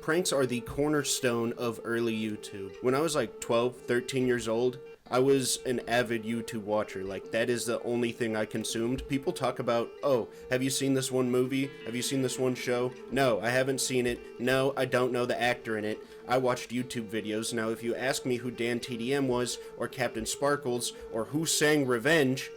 Pranks are the cornerstone of early YouTube. When I was like 12, 13 years old, I was an avid YouTube watcher. Like, that is the only thing I consumed. People talk about, oh, have you seen this one movie? Have you seen this one show? No, I haven't seen it. No, I don't know the actor in it. I watched YouTube videos. Now, if you ask me who Dan TDM was, or Captain Sparkles, or who sang Revenge,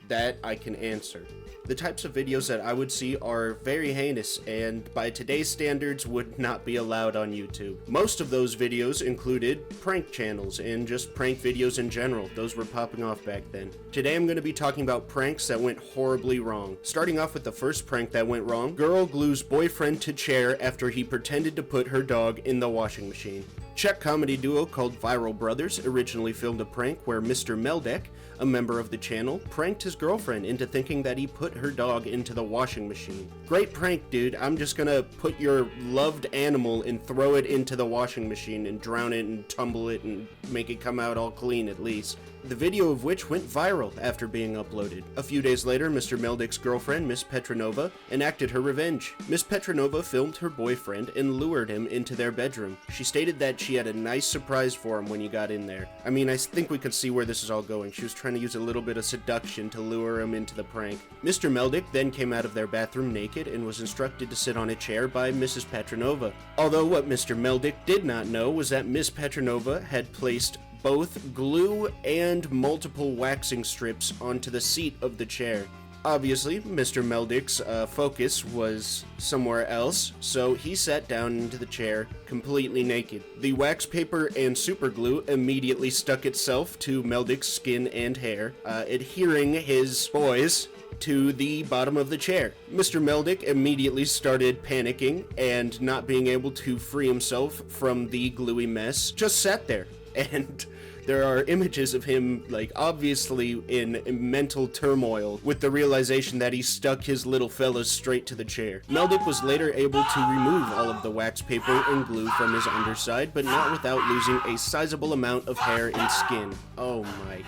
that I can answer. The types of videos that I would see are very heinous and by today's standards would not be allowed on YouTube. Most of those videos included prank channels and just prank videos in general. Those were popping off back then. Today I'm going to be talking about pranks that went horribly wrong. Starting off with the first prank that went wrong, girl glues boyfriend to chair after he pretended to put her dog in the washing machine. Czech comedy duo called Viral Brothers originally filmed a prank where Mr. Meldek, a member of the channel, pranked his girlfriend into thinking that he put her dog into the washing machine. Great prank, dude. I'm just gonna put your loved animal and throw it into the washing machine and drown it and tumble it and make it come out all clean at least. The video of which went viral after being uploaded. A few days later, Mr. Meldek's girlfriend, Miss Petronova, enacted her revenge. Miss Petronova filmed her boyfriend and lured him into their bedroom. She stated that she had a nice surprise for him when you got in there. I mean, I think we could see where this is all going. She was trying to use a little bit of seduction to lure him into the prank. Mr. Meldek then came out of their bathroom naked and was instructed to sit on a chair by Mrs. Petronova. Although what Mr. Meldek did not know was that Miss Petronova had placed both glue and multiple waxing strips onto the seat of the chair. Obviously, Mr. Meldek's focus was somewhere else, so he sat down into the chair completely naked. The wax paper and super glue immediately stuck itself to Meldek's skin and hair, adhering his boys to the bottom of the chair. Mr. Meldek immediately started panicking and not being able to free himself from the gluey mess, just sat there. And there are images of him, like, obviously in mental turmoil with the realization that he stuck his little fellas straight to the chair. Meldek was later able to remove all of the wax paper and glue from his underside, but not without losing a sizable amount of hair and skin. Oh my.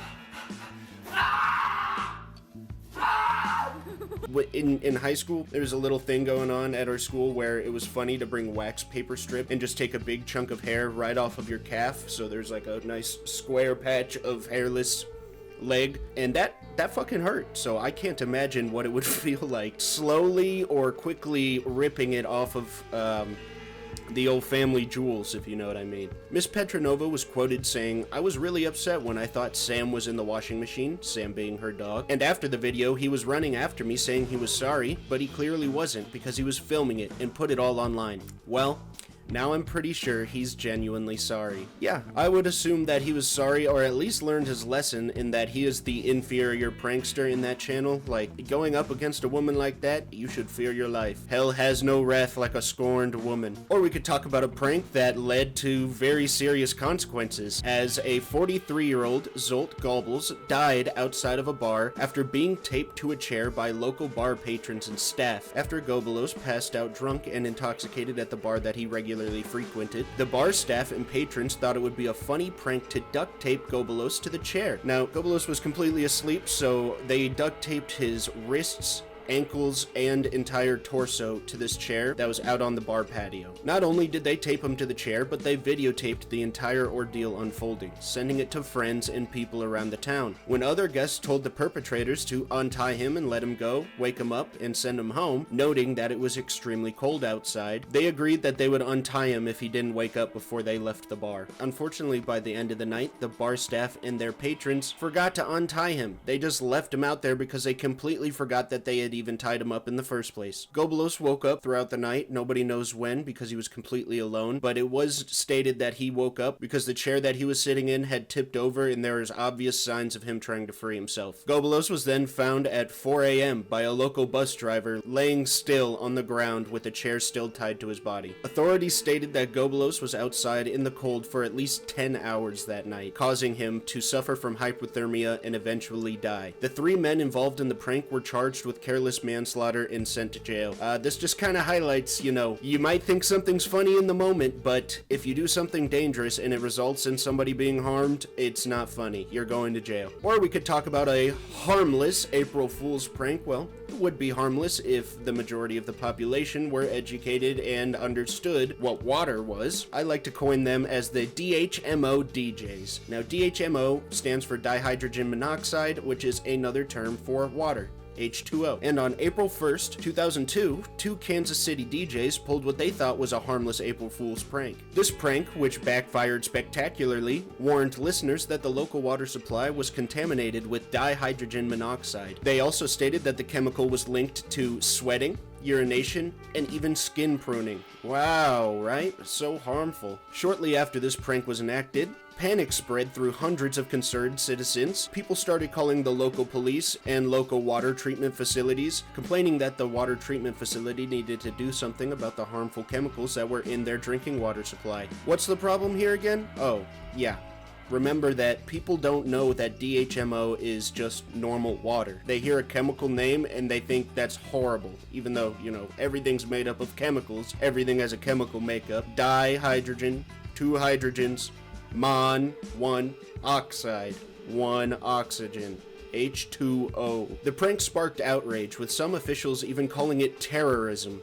In high school, there was a little thing going on at our school where it was funny to bring wax paper strip and just take a big chunk of hair right off of your calf, so there's like a nice square patch of hairless leg, and that fucking hurt. So I can't imagine what it would feel like slowly or quickly ripping it off of the old family jewels, if you know what I mean. Miss Petronova was quoted saying, "I was really upset when I thought Sam was in the washing machine," Sam being her dog, "and after the video he was running after me saying he was sorry, but he clearly wasn't because he was filming it and put it all online. Well, now I'm pretty sure he's genuinely sorry." Yeah, I would assume that he was sorry, or at least learned his lesson in that he is the inferior prankster in that channel. Like, going up against a woman like that, you should fear your life. Hell has no wrath like a scorned woman. Or we could talk about a prank that led to very serious consequences, as a 43-year-old Zolt Goebbels died outside of a bar after being taped to a chair by local bar patrons and staff. After Goebbels passed out drunk and intoxicated at the bar that he regularly frequented, the bar staff and patrons thought it would be a funny prank to duct tape Goebbels to the chair. Now, Goebbels was completely asleep, so they duct taped his wrists, ankles, and entire torso to this chair that was out on the bar patio. Not only did they tape him to the chair, but they videotaped the entire ordeal unfolding, sending it to friends and people around the town. When other guests told the perpetrators to untie him and let him go, wake him up, and send him home, noting that it was extremely cold outside, they agreed that they would untie him if he didn't wake up before they left the bar. Unfortunately, by the end of the night, the bar staff and their patrons forgot to untie him. They just left him out there because they completely forgot that they had even tied him up in the first place. Goebbels woke up throughout the night, nobody knows when because he was completely alone, but it was stated that he woke up because the chair that he was sitting in had tipped over and there was obvious signs of him trying to free himself. Goebbels was then found at 4 a.m. by a local bus driver laying still on the ground with the chair still tied to his body. Authorities stated that Goebbels was outside in the cold for at least 10 hours that night, causing him to suffer from hypothermia and eventually die. The three men involved in the prank were charged with careless reckless manslaughter and sent to jail. This just kind of highlights, you might think something's funny in the moment, but if you do something dangerous and it results in somebody being harmed, it's not funny. You're going to jail. Or we could talk about a harmless April Fool's prank. Well, it would be harmless if the majority of the population were educated and understood what water was. I like to coin them as the DHMO DJs. Now, DHMO stands for dihydrogen monoxide, which is another term for water. H2O. And on April 1st, 2002, two Kansas City DJs pulled what they thought was a harmless April Fool's prank. This prank, which backfired spectacularly, warned listeners that the local water supply was contaminated with dihydrogen monoxide. They also stated that the chemical was linked to sweating, urination, and even skin pruning. Wow, right? So harmful. Shortly after this prank was enacted, panic spread through hundreds of concerned citizens. People started calling the local police and local water treatment facilities, complaining that the water treatment facility needed to do something about the harmful chemicals that were in their drinking water supply. What's the problem here again? Oh, yeah. Remember that people don't know that DHMO is just normal water. They hear a chemical name and they think that's horrible, even though, everything's made up of chemicals. Everything has a chemical makeup. Dihydrogen, two hydrogens, one oxide, one oxygen, H2O. The prank sparked outrage, with some officials even calling it terrorism.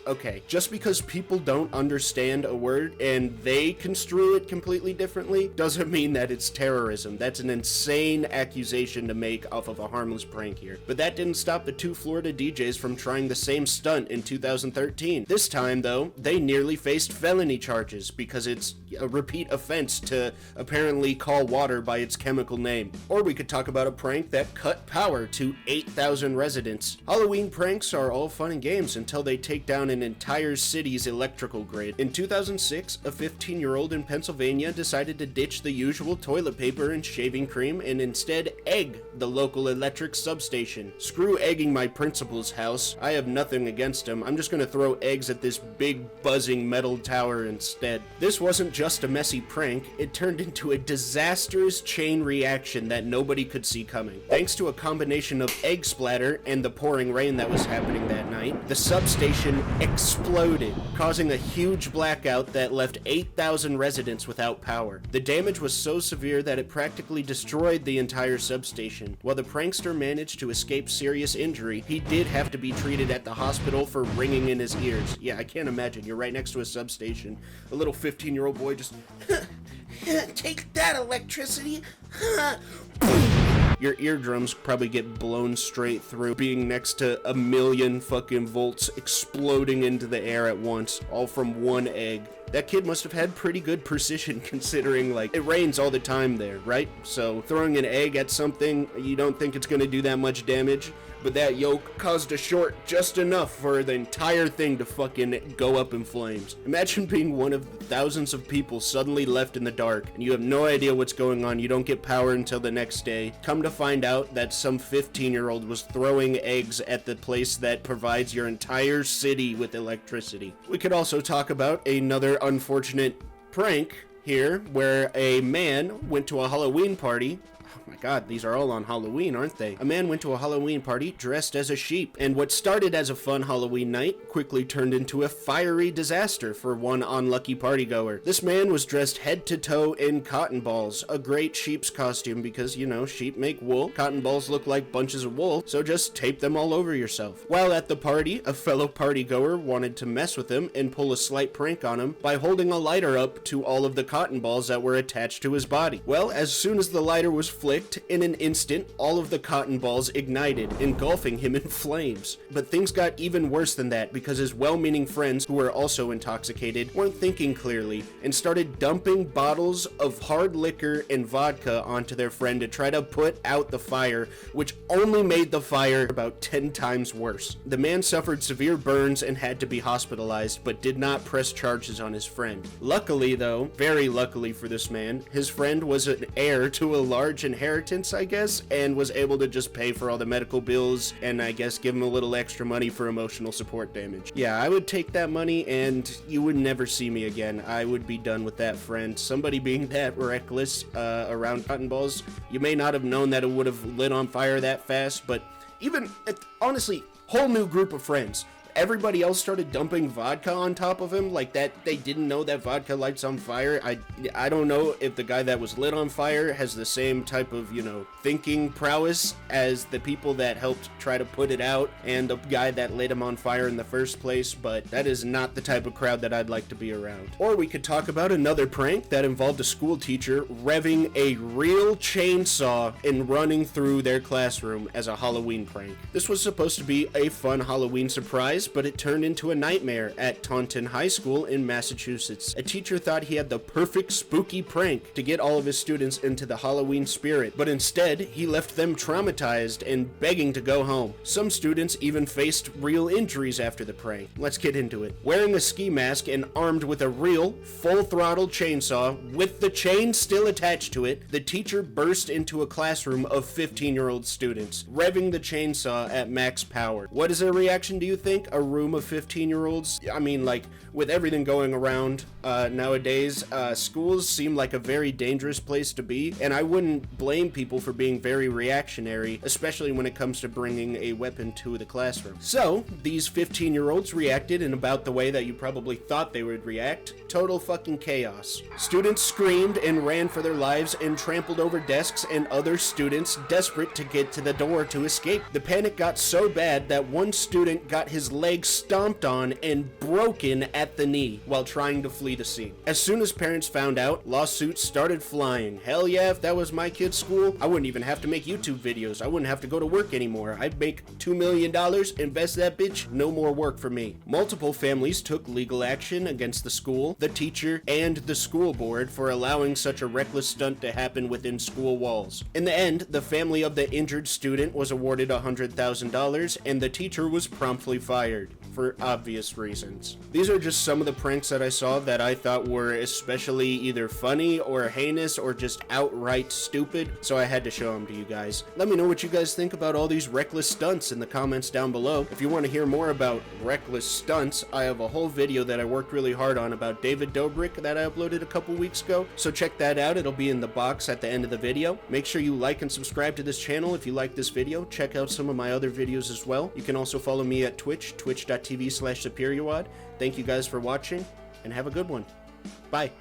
Okay, just because people don't understand a word and they construe it completely differently doesn't mean that it's terrorism. That's an insane accusation to make off of a harmless prank here. But that didn't stop the two Florida DJs from trying the same stunt in 2013. This time, though, they nearly faced felony charges because it's a repeat offense to apparently call water by its chemical name. Or we could talk about a prank that cut power to 8,000 residents. Halloween pranks are all fun and games until they take down an entire city's electrical grid. In 2006, a 15-year-old in Pennsylvania decided to ditch the usual toilet paper and shaving cream and instead egg the local electric substation. Screw egging my principal's house. I have nothing against him. I'm just gonna throw eggs at this big buzzing metal tower instead. This wasn't just a messy prank, it turned into a disastrous chain reaction that nobody could see coming. Thanks to a combination of egg splatter and the pouring rain that was happening that night, the substation exploded, causing a huge blackout that left 8,000 residents without power. The damage was so severe that it practically destroyed the entire substation. While the prankster managed to escape serious injury, he did have to be treated at the hospital for ringing in his ears. Yeah, I can't imagine. You're right next to a substation. A little 15-year-old boy just, take that, electricity. Your eardrums probably get blown straight through, being next to a million fucking volts exploding into the air at once, all from one egg. That kid must have had pretty good precision considering, it rains all the time there, right? So throwing an egg at something, you don't think it's gonna do that much damage, but that yolk caused a short just enough for the entire thing to fucking go up in flames. Imagine being one of the thousands of people suddenly left in the dark, and you have no idea what's going on. You don't get power until the next day. Come to find out that some 15-year-old was throwing eggs at the place that provides your entire city with electricity. We could also talk about another unfortunate prank here, where a man went to a Halloween party. Oh my god, these are all on Halloween, aren't they? A man went to a Halloween party dressed as a sheep, and what started as a fun Halloween night quickly turned into a fiery disaster for one unlucky partygoer. This man was dressed head to toe in cotton balls, a great sheep's costume because, sheep make wool. Cotton balls look like bunches of wool, so just tape them all over yourself. While at the party, a fellow partygoer wanted to mess with him and pull a slight prank on him by holding a lighter up to all of the cotton balls that were attached to his body. Well, as soon as the lighter was flicked, in an instant, all of the cotton balls ignited, engulfing him in flames. But things got even worse than that because his well-meaning friends, who were also intoxicated, weren't thinking clearly and started dumping bottles of hard liquor and vodka onto their friend to try to put out the fire, which only made the fire about 10 times worse. The man suffered severe burns and had to be hospitalized, but did not press charges on his friend. Luckily, though, very luckily for this man, his friend was an heir to a large inheritance, I guess, and was able to just pay for all the medical bills and I guess give him a little extra money for emotional support damage. Yeah, I would take that money and you would never see me again. I would be done with that friend. Somebody being that reckless around cotton balls, you may not have known that it would have lit on fire that fast, but honestly, Whole new group of friends. Everybody else started dumping vodka on top of him like that. They didn't know that vodka lights on fire. I don't know if the guy that was lit on fire has the same type of, thinking prowess as the people that helped try to put it out and the guy that lit him on fire in the first place, but that is not the type of crowd that I'd like to be around. Or we could talk about another prank that involved a school teacher revving a real chainsaw and running through their classroom as a Halloween prank. This was supposed to be a fun Halloween surprise, but it turned into a nightmare at Taunton High School in Massachusetts. A teacher thought he had the perfect spooky prank to get all of his students into the Halloween spirit, but instead, he left them traumatized and begging to go home. Some students even faced real injuries after the prank. Let's get into it. Wearing a ski mask and armed with a real, full-throttle chainsaw with the chain still attached to it, the teacher burst into a classroom of 15-year-old students, revving the chainsaw at max power. What is their reaction, do you think? A room of 15-year-olds? I mean, like, with everything going around nowadays, schools seem like a very dangerous place to be, and I wouldn't blame people for being very reactionary, especially when it comes to bringing a weapon to the classroom. So, these 15-year-olds reacted in about the way that you probably thought they would react. Total fucking chaos. Students screamed and ran for their lives and trampled over desks and other students desperate to get to the door to escape. The panic got so bad that one student got his leg stomped on and broken at the knee while trying to flee the scene. As soon as parents found out, lawsuits started flying. Hell yeah, if that was my kid's school, I wouldn't even have to make YouTube videos. I wouldn't have to go to work anymore. I'd make $2 million, invest that bitch, no more work for me. Multiple families took legal action against the school, the teacher, and the school board for allowing such a reckless stunt to happen within school walls. In the end, the family of the injured student was awarded $100,000 and the teacher was promptly fired for obvious reasons. These are just some of the pranks that I saw that I thought were especially either funny or heinous or just outright stupid, so I had to show them to you guys. Let me know what you guys think about all these reckless stunts in the comments down below. If you want to hear more about reckless stunts, I have a whole video that I worked really hard on about David Dobrik that I uploaded a couple weeks ago, so check that out. It'll be in the box at the end of the video. Make sure you like and subscribe to this channel if you like this video. Check out some of my other videos as well. You can also follow me at Twitch, twitch.tv/SuperiorWad. Thank you guys for watching, and have a good one. Bye.